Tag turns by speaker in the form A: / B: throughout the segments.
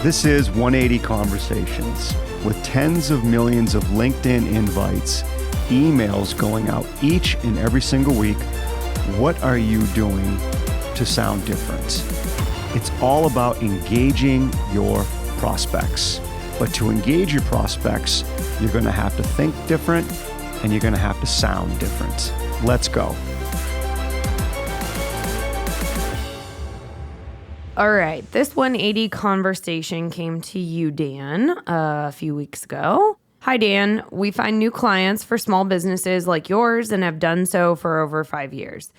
A: This is 180 Conversations, with tens of millions of LinkedIn invites, emails going out each and every single week. What are you doing to sound different? It's all about engaging your prospects. But to engage your prospects, you're going to have to think different and you're going to have to sound different. Let's go.
B: All right, this 180 conversation came to you, Dan, a few weeks ago. Hi, Dan. We find new clients for small businesses like yours and have done so for over 5 years.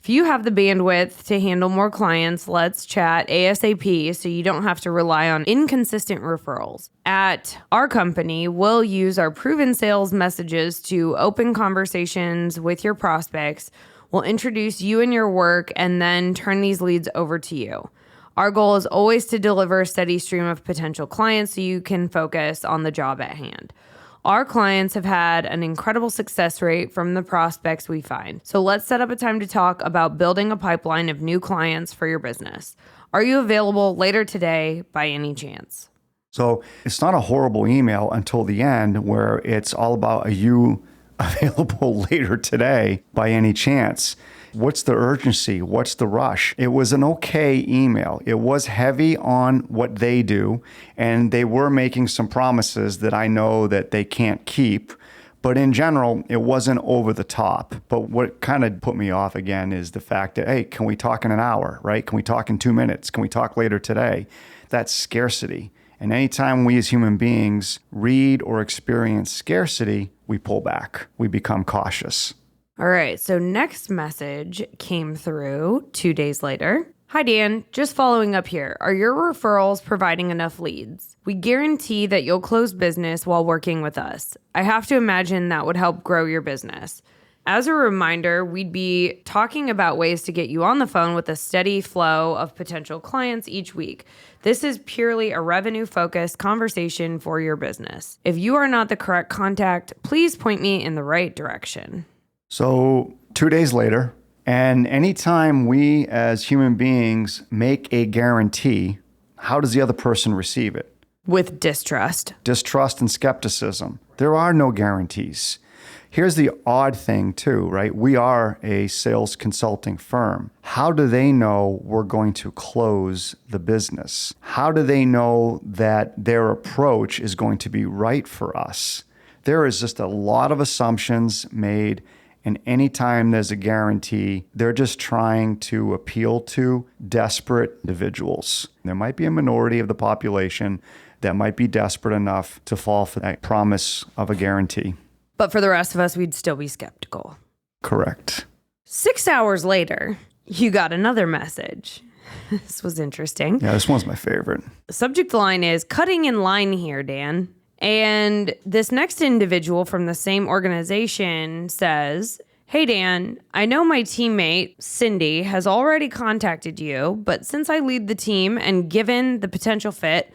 B: If you have the bandwidth to handle more clients, let's chat ASAP so you don't have to rely on inconsistent referrals. At our company, we'll use our proven sales messages to open conversations with your prospects. We'll introduce you and your work and then turn these leads over to you. Our goal is always to deliver a steady stream of potential clients so you can focus on the job at hand. Our clients have had an incredible success rate from the prospects we find. So let's set up a time to talk about building a pipeline of new clients for your business. Are you available later today by any chance?
A: So it's not a horrible email until the end where it's all about, are you available later today by any chance? What's the urgency? What's the rush? It was an okay email. It was heavy on what they do, and they were making some promises that I know that they can't keep. But in general, it wasn't over the top. But what kind of put me off again is the fact that, hey, can we talk in an hour, right? Can we talk in 2 minutes? Can we talk later today? That's scarcity. And anytime we as human beings read or experience scarcity, we pull back. We become cautious.
B: All right, so next message came through 2 days later. Hi, Dan. Just following up here. Are your referrals providing enough leads? We guarantee that you'll close business while working with us. I have to imagine that would help grow your business. As a reminder, we'd be talking about ways to get you on the phone with a steady flow of potential clients each week. This is purely a revenue-focused conversation for your business. If you are not the correct contact, please point me in the right direction.
A: So 2 days later, and anytime we as human beings make a guarantee, how does the other person receive it?
B: With distrust.
A: Distrust and skepticism. There are no guarantees. Here's the odd thing too, right? We are a sales consulting firm. How do they know we're going to close the business? How do they know that their approach is going to be right for us? There is just a lot of assumptions made. And anytime there's a guarantee, they're just trying to appeal to desperate individuals. There might be a minority of the population that might be desperate enough to fall for that promise of a guarantee.
B: But for the rest of us, we'd still be skeptical.
A: Correct.
B: 6 hours later, you got another message. This was interesting.
A: Yeah, this one's my favorite.
B: The subject line is cutting in line here, Dan. And this next individual from the same organization says, hey, Dan, I know my teammate, Cindy, has already contacted you, but since I lead the team and given the potential fit,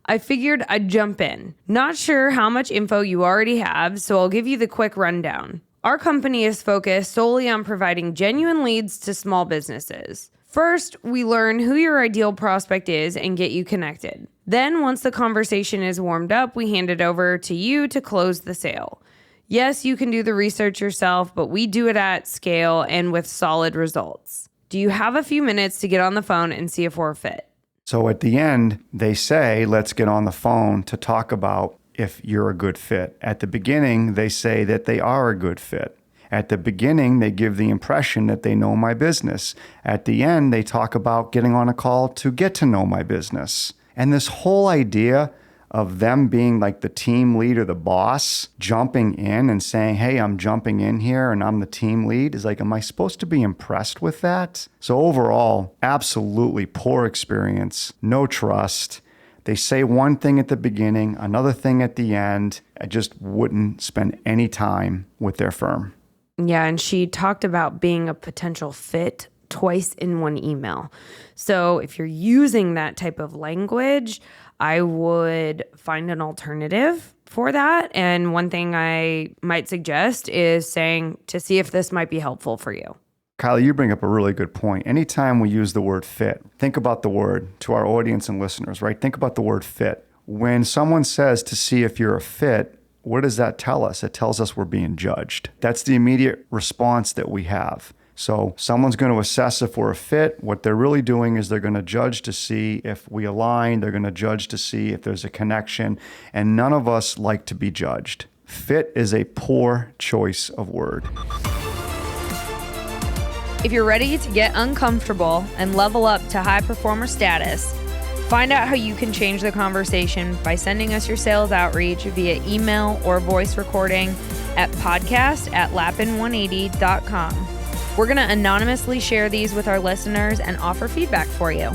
B: I figured I'd jump in. Not sure how much info you already have, so I'll give you the quick rundown. Our company is focused solely on providing genuine leads to small businesses. First, we learn who your ideal prospect is and get you connected. Then, once the conversation is warmed up, we hand it over to you to close the sale. Yes, you can do the research yourself, but we do it at scale and with solid results. Do you have a few minutes to get on the phone and see if we're a fit?
A: So at the end, they say, let's get on the phone to talk about if you're a good fit. At the beginning, they say that they are a good fit. At the beginning, they give the impression that they know my business. At the end, they talk about getting on a call to get to know my business. And this whole idea of them being like the team lead or the boss, jumping in and saying, hey, I'm jumping in here and I'm the team lead, is like, am I supposed to be impressed with that? So overall, absolutely poor experience, no trust. They say one thing at the beginning, another thing at the end. I just wouldn't spend any time with their firm.
B: Yeah, and she talked about being a potential fit twice in one email. So if you're using that type of language, I would find an alternative for that. And one thing I might suggest is saying to see if this might be helpful for you.
A: Kylie, you bring up a really good point. Anytime we use the word fit, think about the word to our audience and listeners, right? Think about the word fit. When someone says to see if you're a fit, what does that tell us? It tells us we're being judged. That's the immediate response that we have. So someone's going to assess if we're a fit. What they're really doing is they're going to judge to see if we align. They're going to judge to see if there's a connection. And none of us like to be judged. Fit is a poor choice of word.
B: If you're ready to get uncomfortable and level up to high performer status, find out how you can change the conversation by sending us your sales outreach via email or voice recording at podcast@lapin180.com. We're going to anonymously share these with our listeners and offer feedback for you.